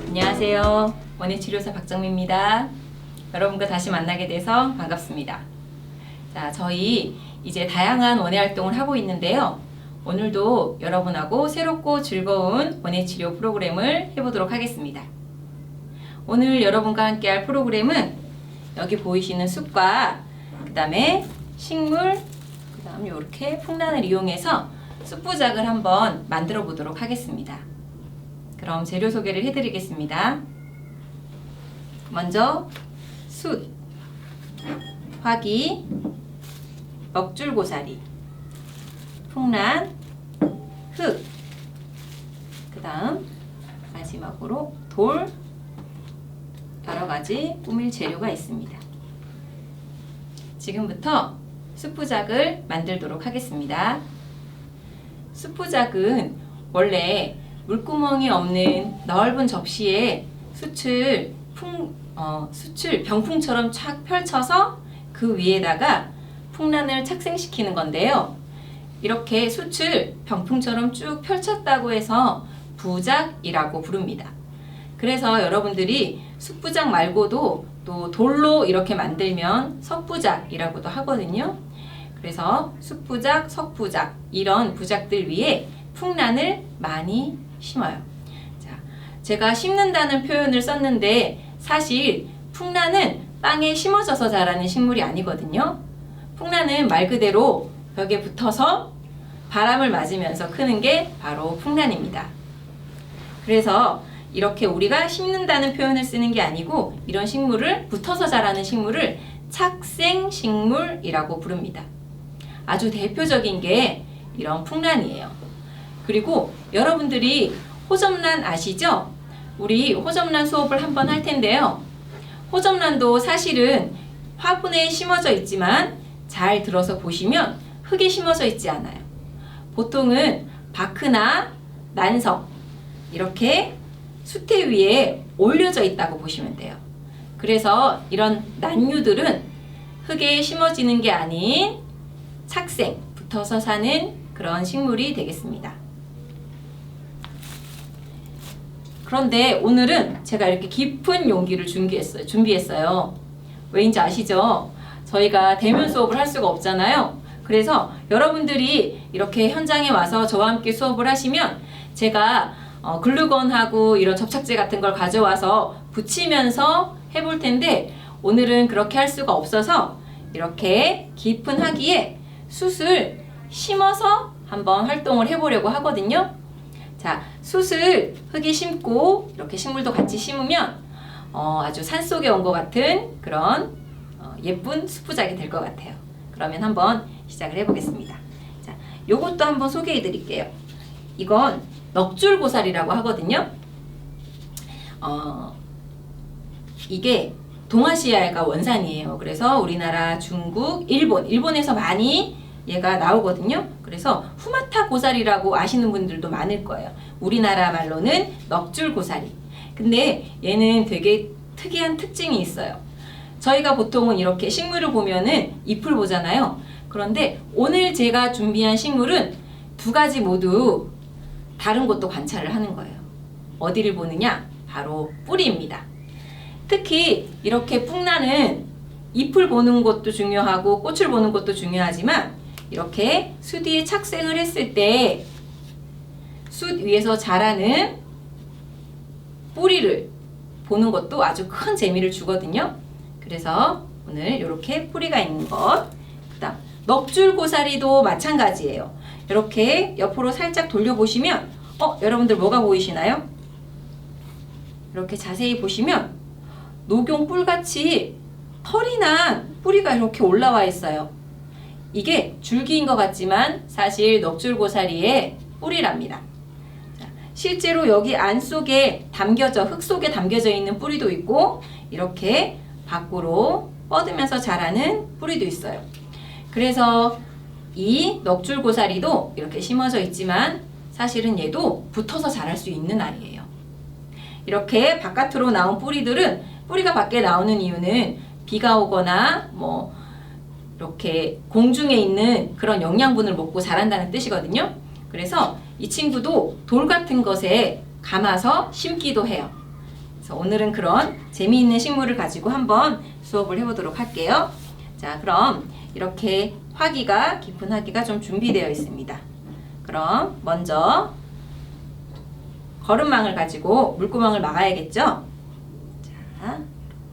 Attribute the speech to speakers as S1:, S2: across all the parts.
S1: 안녕하세요. 원예치료사 박정미입니다. 여러분과 다시 만나게 돼서 반갑습니다. 자, 저희 이제 다양한 원예 활동을 하고 있는데요. 오늘도 여러분하고 새롭고 즐거운 원예치료 프로그램을 해보도록 하겠습니다. 오늘 여러분과 함께 할 프로그램은 여기 보이시는 숲과 그 다음에 식물, 그 다음 이렇게 풍란을 이용해서 숲부작을 한번 만들어 보도록 하겠습니다. 그럼 재료 소개를 해드리겠습니다. 먼저 숯, 화기, 넋줄고사리, 풍란, 흙, 그 다음 마지막으로 돌, 여러가지 꾸밀 재료가 있습니다. 지금부터 숯부작을 만들도록 하겠습니다. 숯부작은 원래 물구멍이 없는 넓은 접시에 숯을 병풍처럼 촥 펼쳐서 그 위에다가 풍란을 착생시키는 건데요. 이렇게 숯을 병풍처럼 쭉 펼쳤다고 해서 부작이라고 부릅니다. 그래서 여러분들이 숯부작 말고도 또 돌로 이렇게 만들면 석부작이라고도 하거든요. 그래서 숯부작, 석부작 이런 부작들 위에 풍란을 많이 심어요. 자, 제가 심는다는 표현을 썼는데 사실 풍란은 땅에 심어져서 자라는 식물이 아니거든요. 풍란은 말 그대로 벽에 붙어서 바람을 맞으면서 크는 게 바로 풍란입니다. 그래서 이렇게 우리가 심는다는 표현을 쓰는 게 아니고 이런 식물을 붙어서 자라는 식물을 착생식물이라고 부릅니다. 아주 대표적인 게 이런 풍란이에요. 그리고 여러분들이 호접란 아시죠? 우리 호접란 수업을 한번 할 텐데요. 호접란도 사실은 화분에 심어져 있지만 잘 들어서 보시면 흙에 심어져 있지 않아요. 보통은 바크나 난석 이렇게 수태 위에 올려져 있다고 보시면 돼요. 그래서 이런 난류들은 흙에 심어지는 게 아닌 착생, 붙어서 사는 그런 식물이 되겠습니다. 그런데 오늘은 제가 이렇게 깊은 용기를 준비했어요. 왜인지 아시죠? 저희가 대면 수업을 할 수가 없잖아요. 그래서 여러분들이 이렇게 현장에 와서 저와 함께 수업을 하시면 제가 글루건하고 이런 접착제 같은 걸 가져와서 붙이면서 해볼 텐데 오늘은 그렇게 할 수가 없어서 이렇게 깊은 화기에 숯을 심어서 한번 활동을 해보려고 하거든요. 자, 숯을 흙에 심고 이렇게 식물도 같이 심으면 아주 산속에 온 것 같은 그런 예쁜 숯부작이 될 것 같아요. 그러면 한번 시작을 해보겠습니다. 자, 요것도 한번 소개해 드릴게요. 이건 넋줄고사리라고 하거든요. 이게 동아시아가 원산이에요. 그래서 우리나라, 중국, 일본에서 많이 얘가 나오거든요. 그래서 후마타 고사리라고 아시는 분들도 많을 거예요. 우리나라 말로는 넋줄고사리. 근데 얘는 되게 특이한 특징이 있어요. 저희가 보통은 이렇게 식물을 보면은 잎을 보잖아요. 그런데 오늘 제가 준비한 식물은 두 가지 모두 다른 것도 관찰을 하는 거예요. 어디를 보느냐? 바로 뿌리입니다. 특히 이렇게 풍란은 잎을 보는 것도 중요하고 꽃을 보는 것도 중요하지만 이렇게 숯 위에 착생을 했을 때 숯 위에서 자라는 뿌리를 보는 것도 아주 큰 재미를 주거든요. 그래서 오늘 이렇게 뿌리가 있는 것, 그다음 넋줄고사리도 마찬가지예요. 이렇게 옆으로 살짝 돌려보시면 여러분들 뭐가 보이시나요? 이렇게 자세히 보시면 녹용뿔같이 털이 난 뿌리가 이렇게 올라와 있어요. 이게 줄기인 것 같지만 사실 넋줄고사리의 뿌리랍니다. 자, 실제로 여기 안속에 흙 속에 담겨져 있는 뿌리도 있고 이렇게 밖으로 뻗으면서 자라는 뿌리도 있어요. 그래서 이 넋줄고사리도 이렇게 심어져 있지만 사실은 얘도 붙어서 자랄 수 있는 알이에요. 이렇게 바깥으로 나온 뿌리들은 뿌리가 밖에 나오는 이유는 비가 오거나 뭐 이렇게 공중에 있는 그런 영양분을 먹고 자란다는 뜻이거든요. 그래서 이 친구도 돌 같은 것에 감아서 심기도 해요. 그래서 오늘은 그런 재미있는 식물을 가지고 한번 수업을 해보도록 할게요. 자, 그럼 이렇게 화기가, 깊은 화기가 좀 준비되어 있습니다. 그럼 먼저 거름망을 가지고 물구멍을 막아야겠죠? 자,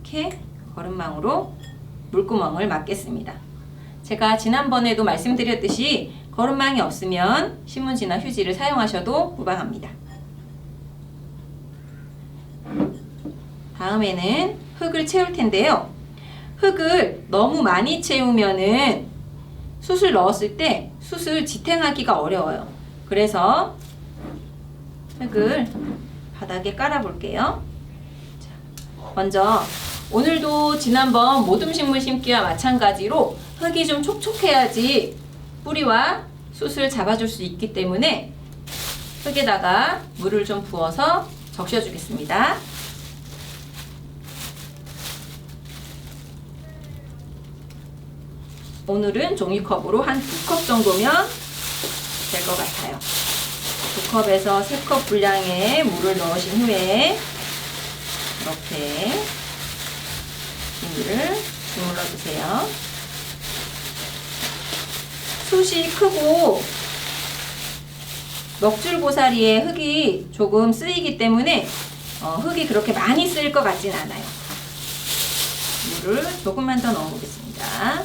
S1: 이렇게 거름망으로 물구멍을 막겠습니다. 제가 지난번에도 말씀드렸듯이 거름망이 없으면 신문지나 휴지를 사용하셔도 무방합니다. 다음에는 흙을 채울 텐데요. 흙을 너무 많이 채우면은 숯을 넣었을 때 숯을 지탱하기가 어려워요. 그래서 흙을 바닥에 깔아 볼게요. 먼저 오늘도 지난번 모둠식물 심기와 마찬가지로 흙이 좀 촉촉해야지 뿌리와 숯을 잡아줄 수 있기 때문에 흙에다가 물을 좀 부어서 적셔주겠습니다. 오늘은 종이컵으로 한 2컵 정도면 될 것 같아요. 2컵에서 3컵 분량의 물을 넣으신 후에 이렇게 비닐을 주물러 주세요. 숯이 크고 넋줄고사리에 흙이 조금 쓰이기 때문에 흙이 그렇게 많이 쓰일 것 같진 않아요. 물을 조금만 더 넣어 보겠습니다.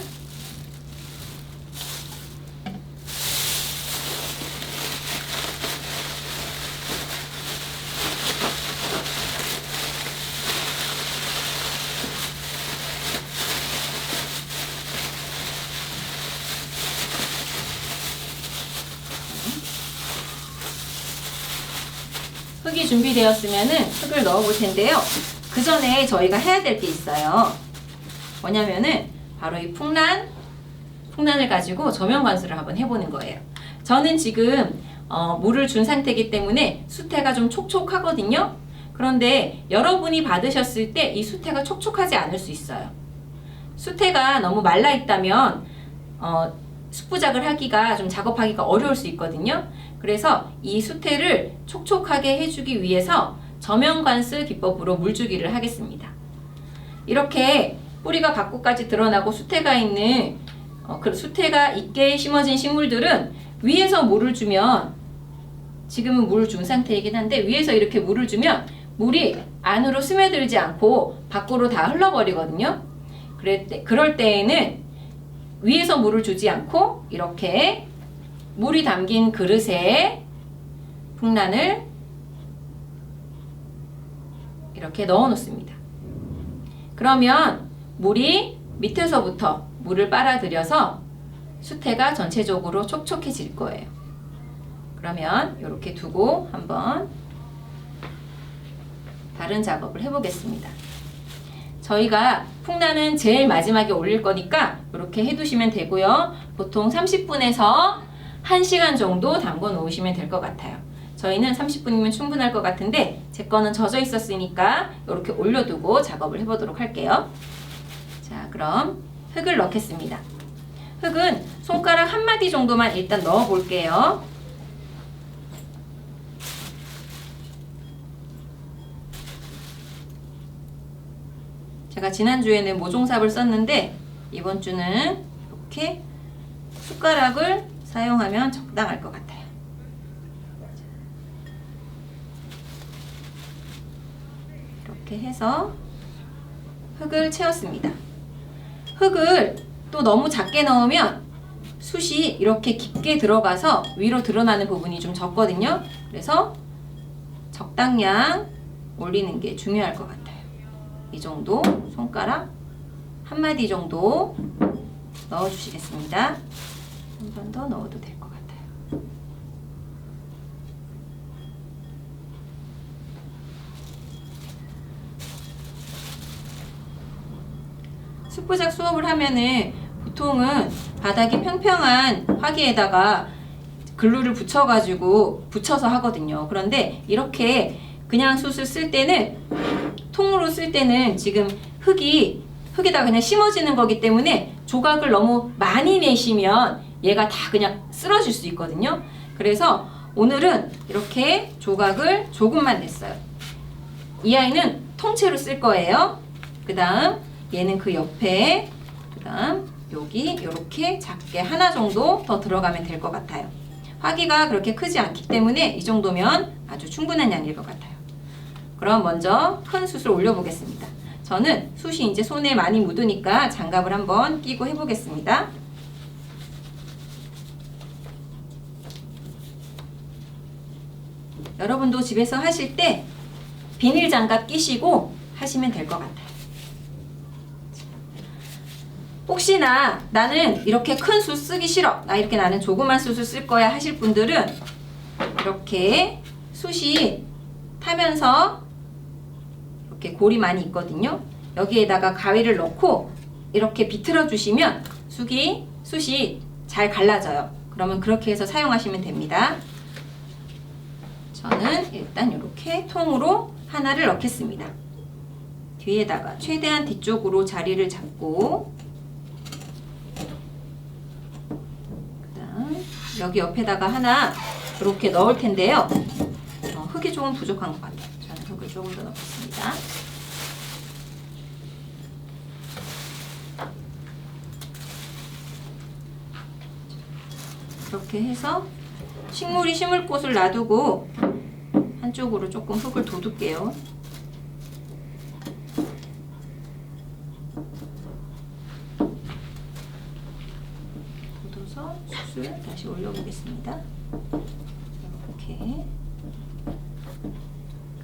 S1: 흙이 준비되었으면은 흙을 넣어 볼 텐데요. 그 전에 저희가 해야 될 게 있어요. 뭐냐면은 바로 이 풍란을 가지고 저면 관수를 한번 해보는 거예요. 저는 지금 물을 준 상태이기 때문에 수태가 좀 촉촉하거든요. 그런데 여러분이 받으셨을 때 이 수태가 촉촉하지 않을 수 있어요. 수태가 너무 말라 있다면 숯부작을 하기가 좀 작업하기가 어려울 수 있거든요. 그래서 이 수태를 촉촉하게 해주기 위해서 저면관수 기법으로 물주기를 하겠습니다. 이렇게 뿌리가 밖까지 드러나고 수태가 있는 그 수태가 있게 심어진 식물들은 위에서 물을 주면, 지금은 물을 준 상태이긴 한데 위에서 이렇게 물을 주면 물이 안으로 스며들지 않고 밖으로 다 흘러버리거든요. 그럴 때에는 위에서 물을 주지 않고 이렇게 물이 담긴 그릇에 풍란을 이렇게 넣어 놓습니다. 그러면 물이 밑에서부터 물을 빨아들여서 수태가 전체적으로 촉촉해질 거예요. 그러면 이렇게 두고 한번 다른 작업을 해보겠습니다. 저희가 풍란은 제일 마지막에 올릴 거니까 이렇게 해두시면 되고요. 보통 30분에서 1시간 정도 담궈 놓으시면 될 것 같아요. 저희는 30분이면 충분할 것 같은데 제 거는 젖어 있었으니까 이렇게 올려두고 작업을 해보도록 할게요. 자, 그럼 흙을 넣겠습니다. 흙은 손가락 한 마디 정도만 일단 넣어 볼게요. 제가 지난주에는 모종삽을 썼는데 이번 주는 이렇게 숟가락을 사용하면 적당할 것 같아요. 이렇게 해서 흙을 채웠습니다. 흙을 또 너무 작게 넣으면 숯이 이렇게 깊게 들어가서 위로 드러나는 부분이 좀 적거든요. 그래서 적당량 올리는 게 중요할 것 같아요. 이 정도 손가락 한 마디 정도 넣어주시겠습니다. 한 번 더 넣어도 될 것 같아요. 숯부작 수업을 하면은 보통은 바닥이 평평한 화기에다가 글루를 붙여서 하거든요. 그런데 이렇게 그냥 숯을 쓸 때는 통으로 쓸 때는 지금 흙에다 그냥 심어지는 거기 때문에 조각을 너무 많이 내시면 얘가 다 그냥 쓰러질 수 있거든요. 그래서 오늘은 이렇게 조각을 조금만 냈어요. 이 아이는 통째로 쓸 거예요. 그 다음 얘는 그 옆에, 그 다음 여기 이렇게 작게 하나 정도 더 들어가면 될 것 같아요. 화기가 그렇게 크지 않기 때문에 이 정도면 아주 충분한 양일 것 같아요. 그럼 먼저 큰 숯을 올려보겠습니다. 저는 숯이 이제 손에 많이 묻으니까 장갑을 한번 끼고 해보겠습니다. 여러분도 집에서 하실 때 비닐 장갑 끼시고 하시면 될 것 같아요. 혹시나 나는 이렇게 큰 숯 쓰기 싫어, 나는 조그만 숯을 쓸 거야 하실 분들은 이렇게 숯이 타면서 이렇게 골이 많이 있거든요. 여기에다가 가위를 넣고 이렇게 비틀어 주시면 숯이 잘 갈라져요. 그러면 그렇게 해서 사용하시면 됩니다. 저는 일단 이렇게 통으로 하나를 넣겠습니다. 뒤에다가 최대한 뒤쪽으로 자리를 잡고, 그다음 여기 옆에다가 하나 이렇게 넣을 텐데요. 흙이 조금 부족한 것 같아요. 저는 흙을 조금 더 넣겠습니다. 이렇게 해서 식물이 심을 곳을 놔두고 한쪽으로 조금 흙을 돋울게요. 돋워서 숯을 다시 올려보겠습니다. 이렇게.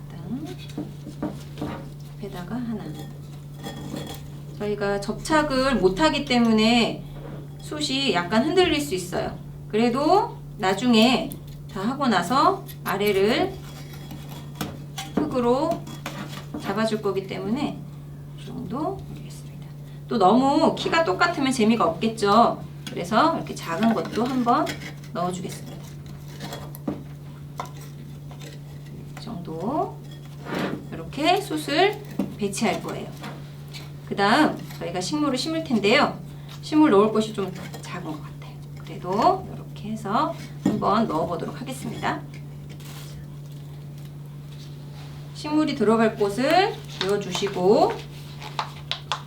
S1: 그다음 옆에다가 하나. 저희가 접착을 못하기 때문에 숯이 약간 흔들릴 수 있어요. 그래도 나중에 다 하고 나서 아래를 흙으로 잡아줄 거기 때문에 이 정도 올리겠습니다. 또 너무 키가 똑같으면 재미가 없겠죠. 그래서 이렇게 작은 것도 한번 넣어주겠습니다. 이 정도 이렇게 숯을 배치할 거예요. 그 다음 저희가 식물을 심을 텐데요. 식물 넣을 곳이 좀 작은 것 같아요. 그래도 이렇게 해서 한번 넣어보도록 하겠습니다. 식물이 들어갈 곳을 비워주시고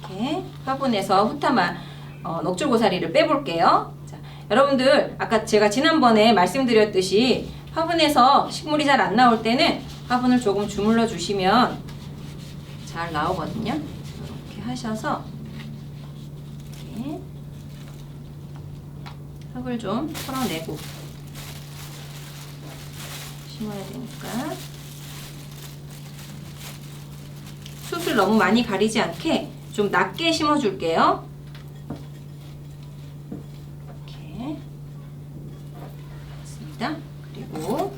S1: 이렇게 화분에서 후타마 넉줄고사리를 빼볼게요. 자, 여러분들 아까 제가 지난번에 말씀드렸듯이 화분에서 식물이 잘 안 나올 때는 화분을 조금 주물러 주시면 잘 나오거든요. 이렇게 하셔서 이렇게 흙을 좀 털어내고 심어야 되니까 숯을 너무 많이 가리지 않게 좀 낮게 심어줄게요. 이렇게 했습니다. 그리고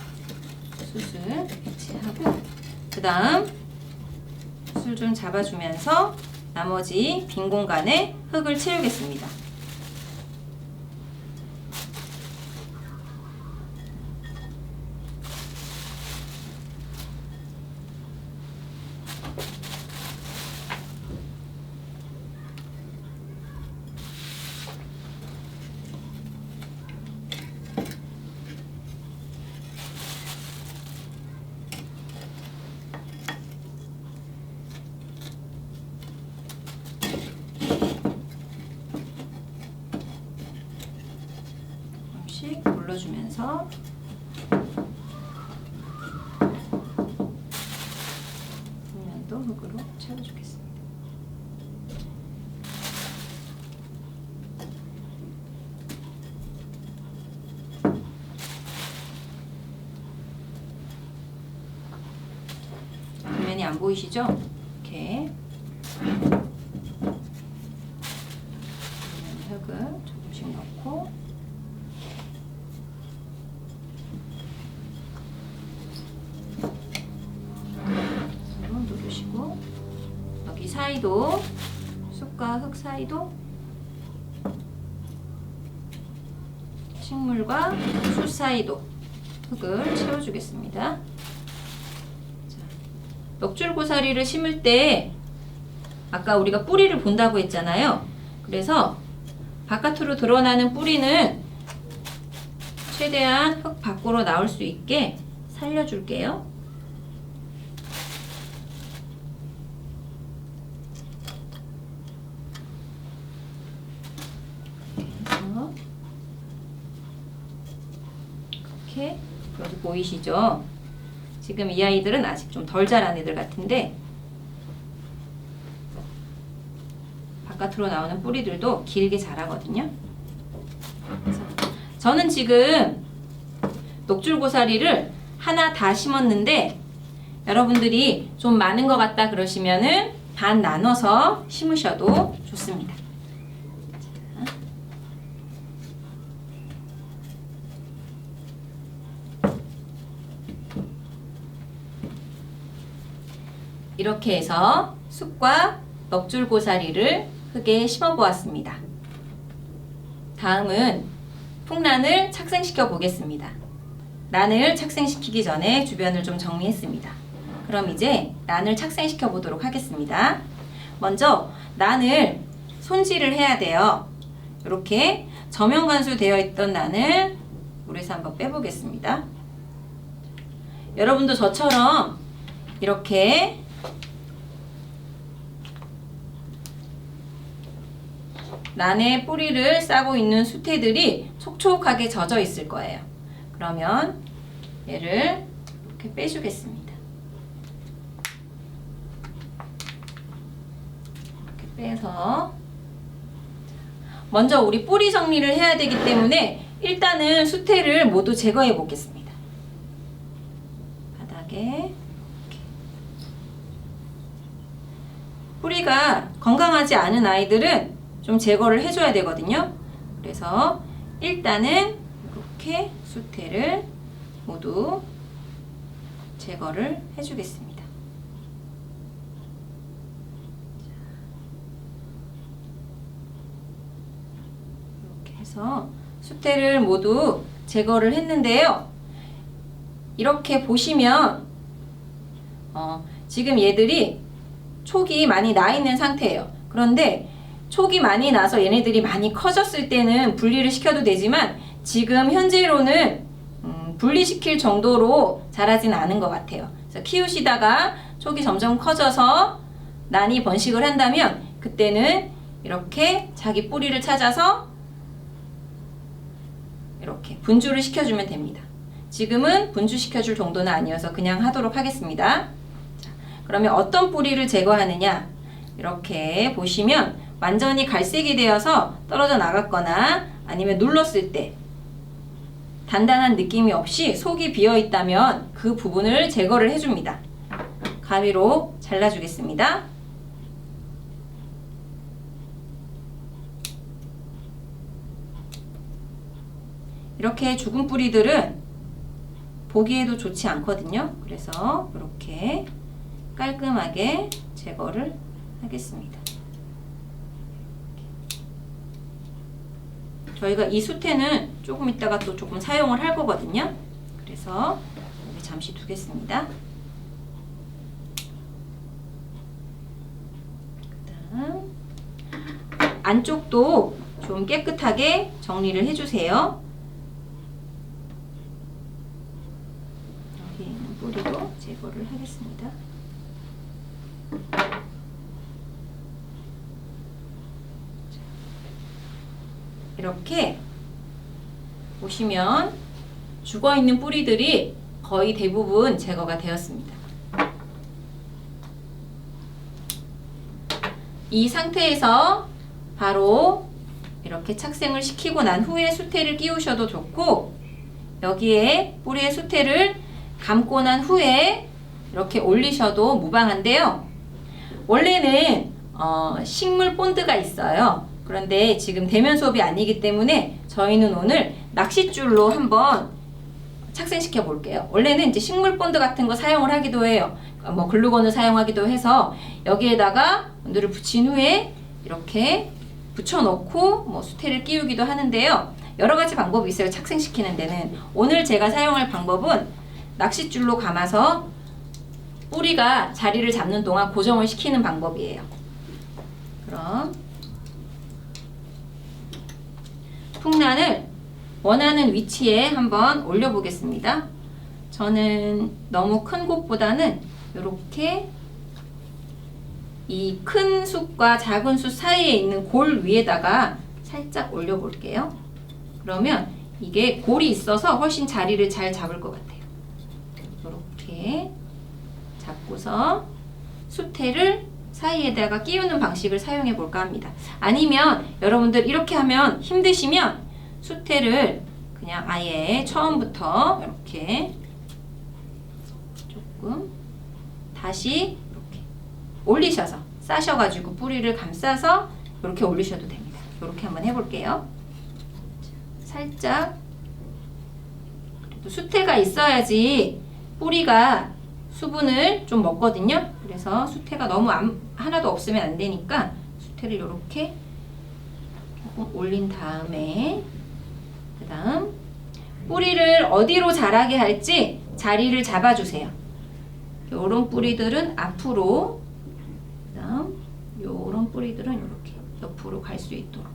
S1: 숯을 배치하고 그 다음 숯을 좀 잡아주면서 나머지 빈 공간에 흙을 채우겠습니다. 눌러주면서 뒷면도 흙으로 채워주겠습니다. 뒷면이 안 보이시죠? 이렇게 흙을 조금씩 넣고 여기 사이도 숯과 흙 사이도 식물과 숯 사이도 흙을 채워주겠습니다. 자, 넉줄고사리를 심을 때 아까 우리가 뿌리를 본다고 했잖아요. 그래서 바깥으로 드러나는 뿌리는 최대한 흙 밖으로 나올 수 있게 살려줄게요. 이렇게 여기 보이시죠? 지금 이 아이들은 아직 좀 덜 자란 애들 같은데 바깥으로 나오는 뿌리들도 길게 자라거든요. 저는 지금 녹줄고사리를 하나 다 심었는데 여러분들이 좀 많은 것 같다 그러시면은 반 나눠서 심으셔도 좋습니다. 이렇게 해서 쑥과 넉줄고사리를 흙에 심어 보았습니다. 다음은 풍란을 착생시켜 보겠습니다. 난을 착생시키기 전에 주변을 좀 정리했습니다. 그럼 이제 난을 착생시켜 보도록 하겠습니다. 먼저 난을 손질을 해야 돼요. 이렇게 저면관수 되어 있던 난을 물에서 한번 빼보겠습니다. 여러분도 저처럼 이렇게 난에 뿌리를 싸고 있는 수태들이 촉촉하게 젖어 있을 거예요. 그러면 얘를 이렇게 빼주겠습니다. 이렇게 빼서 먼저 우리 뿌리 정리를 해야 되기 때문에 일단은 수태를 모두 제거해 보겠습니다. 바닥에 이렇게. 뿌리가 건강하지 않은 아이들은 좀 제거를 해줘야 되거든요. 그래서 일단은 이렇게 수태를 모두 제거를 해주겠습니다. 이렇게 해서 수태를 모두 제거를 했는데요. 이렇게 보시면 지금 얘들이 촉이 많이 나 있는 상태예요. 그런데 촉이 많이 나서 얘네들이 많이 커졌을 때는 분리를 시켜도 되지만 지금 현재로는 분리시킬 정도로 자라진 않은 것 같아요. 그래서 키우시다가 촉이 점점 커져서 난이 번식을 한다면 그때는 이렇게 자기 뿌리를 찾아서 이렇게 분주를 시켜주면 됩니다. 지금은 분주시켜줄 정도는 아니어서 그냥 하도록 하겠습니다. 자, 그러면 어떤 뿌리를 제거하느냐, 이렇게 보시면 완전히 갈색이 되어서 떨어져 나갔거나 아니면 눌렀을 때 단단한 느낌이 없이 속이 비어 있다면 그 부분을 제거를 해줍니다. 가위로 잘라주겠습니다. 이렇게 죽은 뿌리들은 보기에도 좋지 않거든요. 그래서 이렇게 깔끔하게 제거를 하겠습니다. 저희가 이 수태는 조금 있다가 또 조금 사용을 할 거거든요. 그래서 여기 잠시 두겠습니다. 그다음 안쪽도 좀 깨끗하게 정리를 해주세요. 여기 있는 뿌리도 제거를 하겠습니다. 이렇게 보시면 죽어있는 뿌리들이 거의 대부분 제거가 되었습니다. 이 상태에서 바로 이렇게 착생을 시키고 난 후에 수태를 끼우셔도 좋고, 여기에 뿌리의 수태를 감고 난 후에 이렇게 올리셔도 무방한데요. 원래는 식물 본드가 있어요. 그런데 지금 대면 수업이 아니기 때문에 저희는 오늘 낚싯줄로 한번 착생시켜 볼게요. 원래는 이제 식물 본드 같은 거 사용을 하기도 해요. 뭐 글루건을 사용하기도 해서 여기에다가 본드를 붙인 후에 이렇게 붙여놓고 뭐 수태를 끼우기도 하는데요. 여러 가지 방법이 있어요. 착생시키는 데는. 오늘 제가 사용할 방법은 낚싯줄로 감아서 뿌리가 자리를 잡는 동안 고정을 시키는 방법이에요. 그럼 풍란을 원하는 위치에 한번 올려보겠습니다. 저는 너무 큰 곳보다는 이렇게 이 큰 숲과 작은 숲 사이에 있는 골 위에다가 살짝 올려볼게요. 그러면 이게 골이 있어서 훨씬 자리를 잘 잡을 것 같아요. 이렇게 잡고서 수태를 사이에다가 끼우는 방식을 사용해 볼까 합니다. 아니면 여러분들 이렇게 하면 힘드시면 수태를 그냥 아예 처음부터 이렇게 조금 다시 이렇게 올리셔서 싸셔가지고 뿌리를 감싸서 이렇게 올리셔도 됩니다. 이렇게 한번 해볼게요. 살짝 그래도 수태가 있어야지 뿌리가 수분을 좀 먹거든요. 그래서 수태가 너무 하나도 없으면 안 되니까 수태를 이렇게 조금 올린 다음에 그 다음 뿌리를 어디로 자라게 할지 자리를 잡아주세요. 요런 뿌리들은 앞으로, 그 다음 요런 뿌리들은 이렇게 옆으로 갈 수 있도록.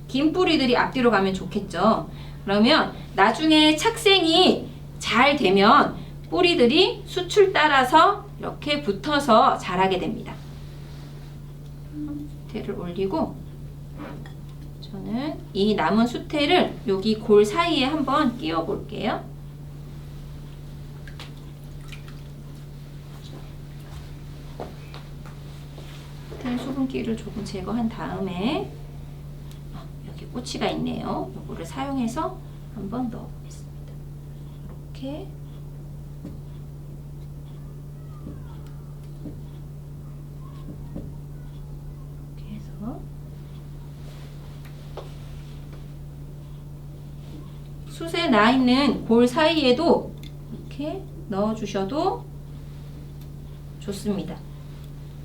S1: 긴 뿌리들이 앞뒤로 가면 좋겠죠. 그러면 나중에 착생이 잘 되면 뿌리들이 수출 따라서 이렇게 붙어서 자라게 됩니다. 수태를 올리고 저는 이 남은 수태를 여기 골 사이에 한번 끼워 볼게요. 수분기를 조금 제거한 다음에 여기 꼬치가 있네요. 이거를 사용해서 한번 넣어 보겠습니다. 이렇게 해서 숯에 나 있는 골 사이에도 이렇게 넣어 주셔도 좋습니다.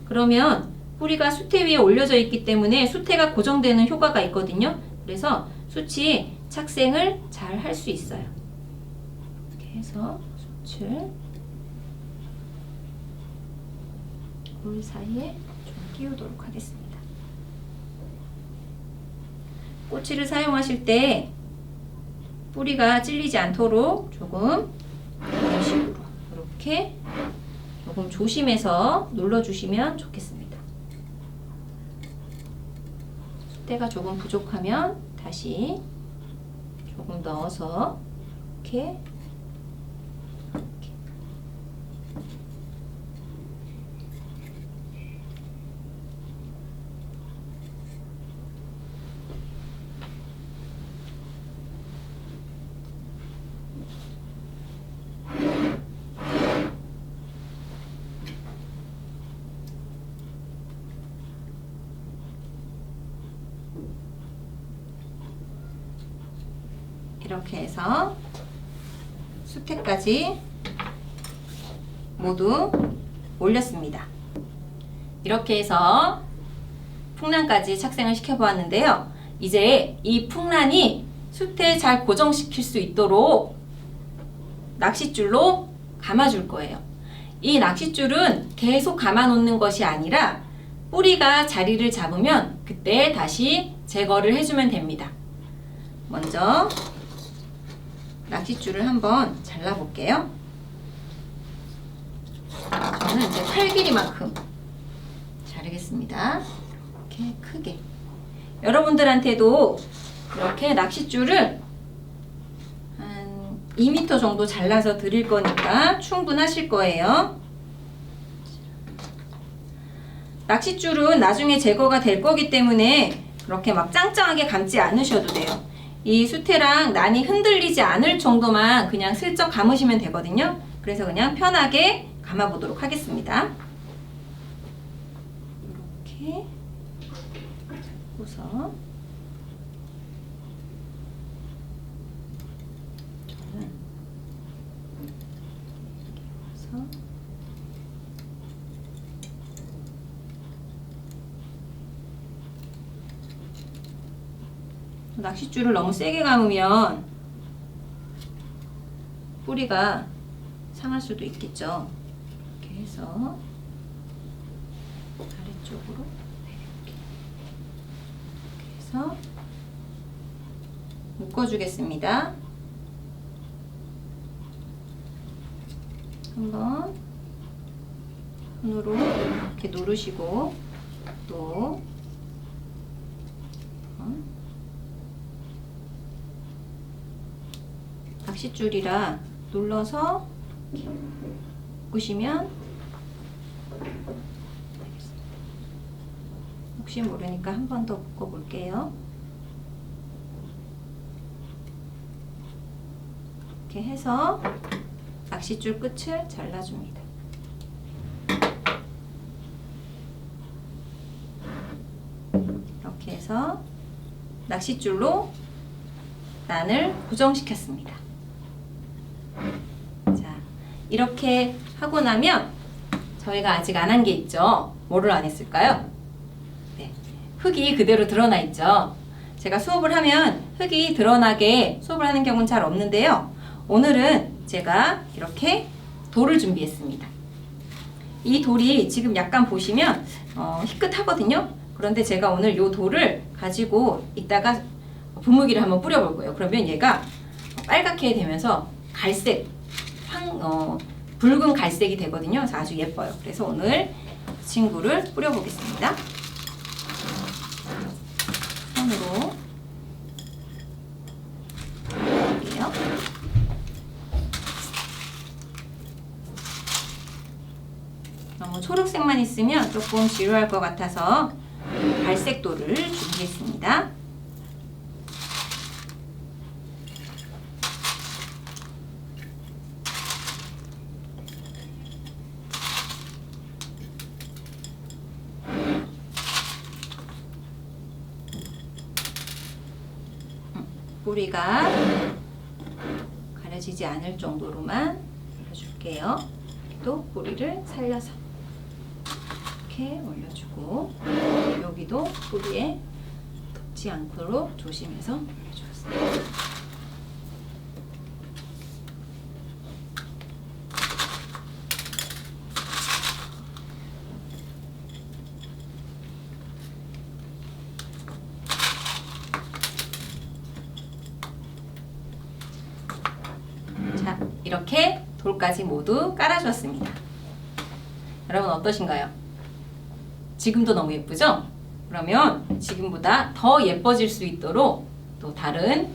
S1: 그러면 뿌리가 수태 위에 올려져 있기 때문에 수태가 고정되는 효과가 있거든요. 그래서 숯이 착생을 잘 할 수 있어요. 이렇게 해서 숯을 골 사이에 좀 끼우도록 하겠습니다. 꼬치를 사용하실 때 뿌리가 찔리지 않도록 조금 이런 식으로 이렇게 조금 조심해서 눌러주시면 좋겠습니다. 숫대가 조금 부족하면 다시 조금 넣어서 이렇게 이렇게 해서 수태까지 모두 올렸습니다. 이렇게 해서 풍란까지 착생을 시켜보았는데요. 이제 이 풍란이 수태에 잘 고정시킬 수 있도록 낚싯줄로 감아줄 거예요. 이 낚싯줄은 계속 감아 놓는 것이 아니라 뿌리가 자리를 잡으면 그때 다시 제거를 해주면 됩니다. 먼저 낚싯줄을 한번 잘라볼게요. 저는 이제 팔 길이만큼 자르겠습니다. 이렇게 크게. 여러분들한테도 이렇게 낚싯줄을 한 2m 정도 잘라서 드릴 거니까 충분하실 거예요. 낚싯줄은 나중에 제거가 될 거기 때문에 그렇게 막 짱짱하게 감지 않으셔도 돼요. 이 수태랑 난이 흔들리지 않을 정도만 그냥 슬쩍 감으시면 되거든요. 그래서 그냥 편하게 감아보도록 하겠습니다. 이렇게 잡고서 저는 이렇게 와서 낚싯줄을 너무 세게 감으면 뿌리가 상할 수도 있겠죠. 해서 아래쪽으로 이렇게 해서 묶어주겠습니다. 한번 손으로 이렇게 누르시고 또 낚싯줄이라 눌러서 묶으시면 되겠습니다. 혹시 모르니까 한 번 더 묶어 볼게요. 이렇게 해서 낚싯줄 끝을 잘라줍니다. 이렇게 해서 낚싯줄로 난을 고정시켰습니다. 자, 이렇게 하고 나면 저희가 아직 안 한 게 있죠. 뭐를 안 했을까요? 네, 흙이 그대로 드러나 있죠. 제가 수업을 하면 흙이 드러나게 수업을 하는 경우는 잘 없는데요. 오늘은 제가 이렇게 돌을 준비했습니다. 이 돌이 지금 약간 보시면 희끗하거든요. 그런데 제가 오늘 이 돌을 가지고 이따가 분무기를 한번 뿌려볼 거예요. 그러면 얘가 빨갛게 되면서 갈색, 붉은 갈색이 되거든요. 그래서 아주 예뻐요. 그래서 오늘 친구를 뿌려보겠습니다. 손으로 뿌릴게요. 너무 초록색만 있으면 조금 지루할 것 같아서 갈색 돌을 준비했습니다. 뿌리가 가려지지 않을 정도로만 올려줄게요. 또 뿌리를 살려서 이렇게 올려주고 여기도 뿌리에 덮지 않도록 조심해서 올려주었습니다. 자, 이렇게 돌까지 모두 깔아주었습니다. 여러분 어떠신가요? 지금도 너무 예쁘죠? 그러면 지금보다 더 예뻐질 수 있도록 또 다른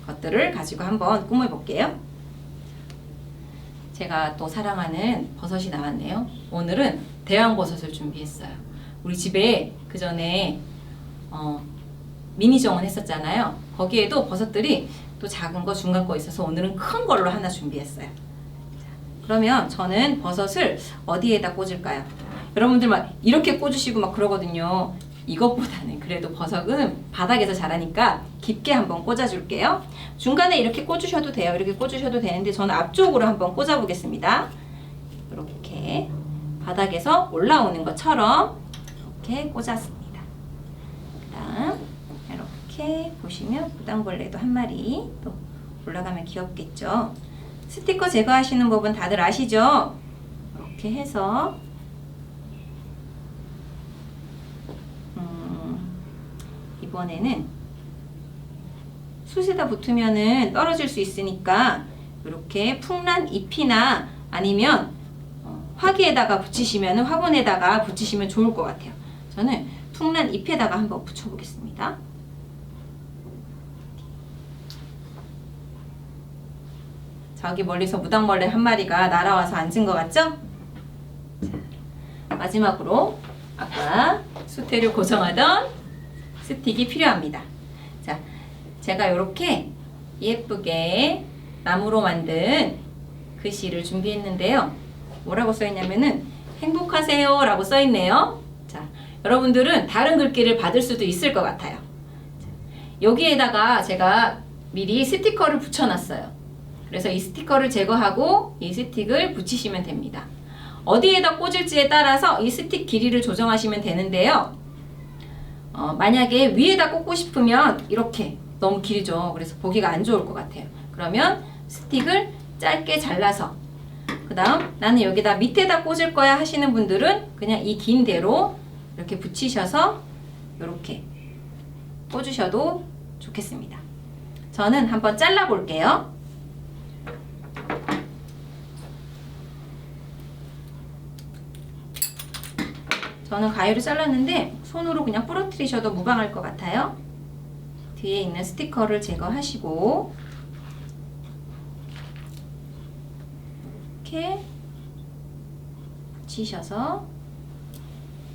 S1: 것들을 가지고 한번 꾸며볼게요. 제가 또 사랑하는 버섯이 나왔네요. 오늘은 대왕버섯을 준비했어요. 우리 집에 그 전에 미니 정원 했었잖아요. 거기에도 버섯들이 또 작은 거, 중간 거 있어서 오늘은 큰 걸로 하나 준비했어요. 자, 그러면 저는 버섯을 어디에다 꽂을까요? 여러분들 막 이렇게 꽂으시고 막 그러거든요. 이것보다는 그래도 버섯은 바닥에서 자라니까 깊게 한번 꽂아줄게요. 중간에 이렇게 꽂으셔도 돼요. 이렇게 꽂으셔도 되는데 저는 앞쪽으로 한번 꽂아보겠습니다. 이렇게 바닥에서 올라오는 것처럼 이렇게 꽂았습니다. 그 다음 이렇게 보시면 무당벌레도 한 마리 또 올라가면 귀엽겠죠. 스티커 제거하시는 법은 다들 아시죠? 이렇게 해서 이번에는 숯에다 붙으면은 떨어질 수 있으니까 이렇게 풍란 잎이나 아니면 화기에다가 붙이시면 화분에다가 붙이시면 좋을 것 같아요. 저는 풍란 잎에다가 한번 붙여보겠습니다. 저기 멀리서 무당벌레 한 마리가 날아와서 앉은 것 같죠? 자, 마지막으로 아까 수태를 고정하던 스틱이 필요합니다. 자, 제가 이렇게 예쁘게 나무로 만든 글씨를 준비했는데요. 뭐라고 써있냐면은 행복하세요 라고 써있네요. 자, 여러분들은 다른 글귀를 받을 수도 있을 것 같아요. 자, 여기에다가 제가 미리 스티커를 붙여놨어요. 그래서 이 스티커를 제거하고 이 스틱을 붙이시면 됩니다. 어디에다 꽂을지에 따라서 이 스틱 길이를 조정하시면 되는데요. 만약에 위에다 꽂고 싶으면 이렇게 너무 길죠. 그래서 보기가 안 좋을 것 같아요. 그러면 스틱을 짧게 잘라서 그 다음 나는 여기다 밑에다 꽂을 거야 하시는 분들은 그냥 이 긴 대로 이렇게 붙이셔서 이렇게 꽂으셔도 좋겠습니다. 저는 한번 잘라 볼게요. 저는 가위로 잘랐는데 손으로 그냥 부러뜨리셔도 무방할 것 같아요. 뒤에 있는 스티커를 제거하시고 이렇게 붙이셔서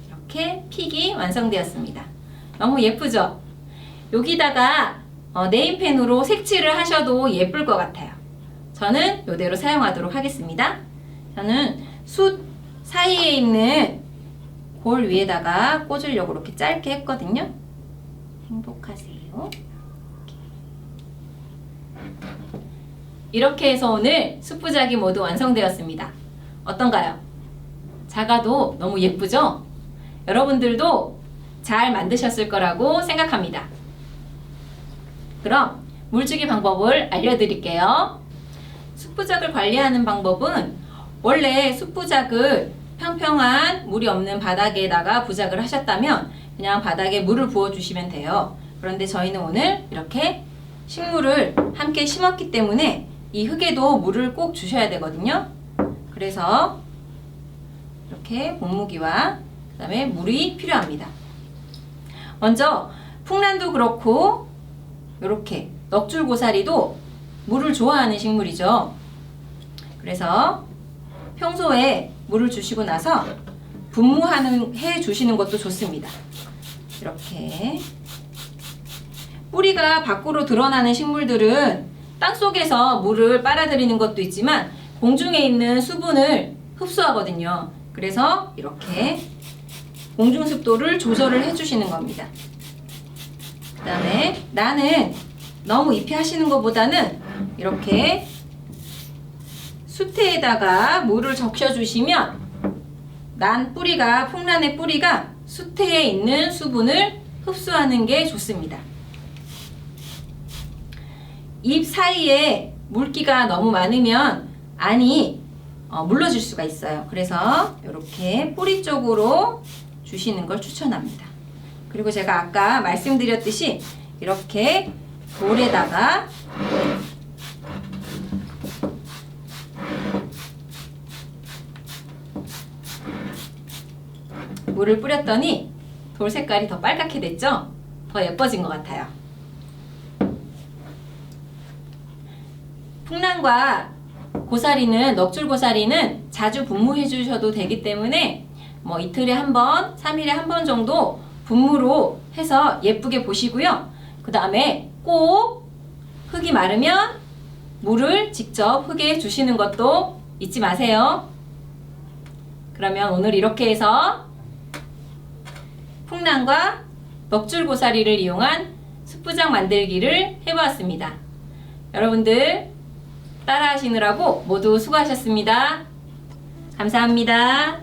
S1: 이렇게 픽이 완성되었습니다. 너무 예쁘죠? 여기다가 네임펜으로 색칠을 하셔도 예쁠 것 같아요. 저는 이대로 사용하도록 하겠습니다. 저는 숯 사이에 있는 볼 위에다가 꽂으려고 이렇게 짧게 했거든요. 행복하세요. 이렇게 해서 오늘 숯부작이 모두 완성되었습니다. 어떤가요? 작아도 너무 예쁘죠? 여러분들도 잘 만드셨을 거라고 생각합니다. 그럼 물주기 방법을 알려드릴게요. 숯부작을 관리하는 방법은 원래 숯부작을 평평한 물이 없는 바닥에다가 부작을 하셨다면 그냥 바닥에 물을 부어 주시면 돼요. 그런데 저희는 오늘 이렇게 식물을 함께 심었기 때문에 이 흙에도 물을 꼭 주셔야 되거든요. 그래서 이렇게 분무기와 그 다음에 물이 필요합니다. 먼저 풍란도 그렇고 이렇게 넉줄고사리도 물을 좋아하는 식물이죠. 그래서 평소에 물을 주시고 나서 분무해 주시는 것도 좋습니다. 이렇게 뿌리가 밖으로 드러나는 식물들은 땅속에서 물을 빨아들이는 것도 있지만 공중에 있는 수분을 흡수하거든요. 그래서 이렇게 공중 습도를 조절을 해주시는 겁니다. 그 다음에 나는 너무 잎이 하시는 것보다는 이렇게 수태에다가 물을 적셔주시면 풍란의 뿌리가 수태에 있는 수분을 흡수하는 게 좋습니다. 잎 사이에 물기가 너무 많으면 안이 물러질 수가 있어요. 그래서 이렇게 뿌리 쪽으로 주시는 걸 추천합니다. 그리고 제가 아까 말씀드렸듯이 이렇게 볼에다가 물을 뿌렸더니 돌 색깔이 더 빨갛게 됐죠? 더 예뻐진 것 같아요. 풍란과 고사리는 넉줄고사리는 자주 분무해 주셔도 되기 때문에 뭐 이틀에 한 번, 3일에 한 번 정도 분무로 해서 예쁘게 보시고요. 그 다음에 꼭 흙이 마르면 물을 직접 흙에 주시는 것도 잊지 마세요. 그러면 오늘 이렇게 해서 풍란과 넉줄고사리를 이용한 숯부작 만들기를 해보았습니다. 여러분들 따라 하시느라고 모두 수고하셨습니다. 감사합니다.